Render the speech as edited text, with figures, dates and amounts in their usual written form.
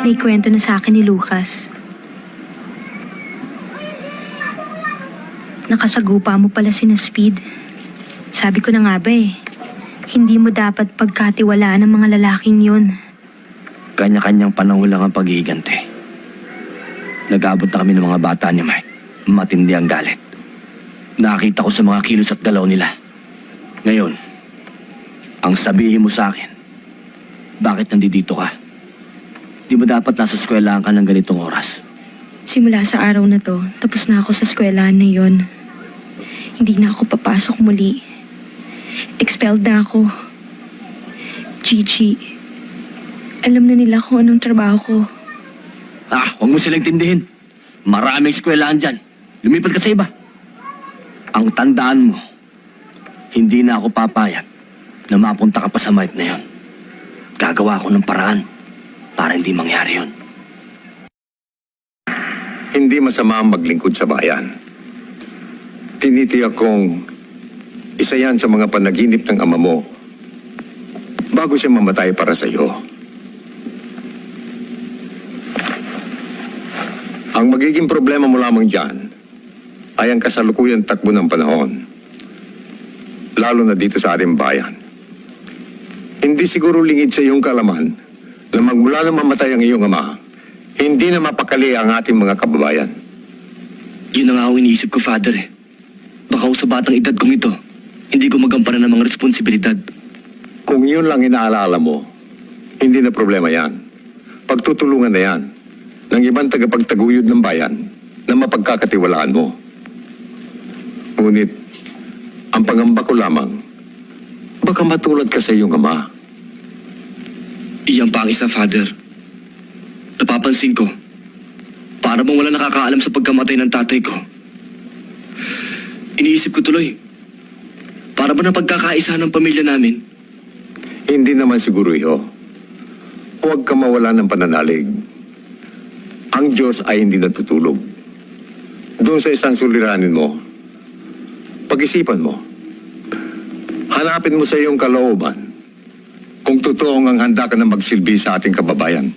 Naikwento na sa akin ni Lucas. Nakasagupa mo pala si Speed. Sabi ko na nga ba hindi mo dapat pagkatiwalaan ng mga lalaking yun. Kanya-kanyang panahon lang ang pag-iigante. Nag-aabot na kami ng mga bata ni Mike. Matindi ang galit. Nakakita ko sa mga kilos at galaw nila. Ngayon, ang sabihin mo sa akin, bakit nandito ka? Di ba dapat nasa eskwelahan ka ng ganitong oras? Simula sa araw na to, tapos na ako sa eskwelahan na yon. Hindi na ako papasok muli. Expelled na ako. Gigi, alam na nila kung anong trabaho ko. Huwag mo silang tindihin. Maraming eskwelahan dyan. Lumipat ka sa iba. Ang tandaan mo, hindi na ako papayag na mapunta ka pa sa Mike na yon. Gagawa ako ng paraan para hindi mangyari yon. Hindi masama ang maglingkod sa bayan. Tinitiyak kong isa yan sa mga panaginip ng ama mo bago siya mamatay para sa iyo. Ang magiging problema mo lamang dyan ay ang kasalukuyang takbo ng panahon, lalo na dito sa ating bayan. Hindi siguro lingid sa iyong kalaman na magmula na mamatay ang iyong ama, hindi na mapakali ang ating mga kababayan. Yun ang ako iniisip ko, Father Baka sa batang edad kong ito, hindi ko magampanan ng mga responsibilidad. Kung yun lang inaalala mo, hindi na problema yan. Pagtutulungan na yan ng ibang tagapagtaguyod ng bayan na mapagkakatiwalaan mo. Ngunit, ang pangamba ko lamang, baka matulad ka sa iyong ama. Iyan pa ang isa, Father. Napapansin ko, para bang wala nakakaalam sa pagkamatay ng tatay ko. Iniisip ko tuloy, para ba na pagkakaisa ng pamilya namin? Hindi naman siguro, iho. Huwag ka mawala ng pananalig. Ang Diyos ay hindi natutulog. Doon sa isang suliranin mo, pag-isipan mo, hanapin mo sa iyong kalooban kung totoong ang handa ka na magsilbi sa ating kababayan.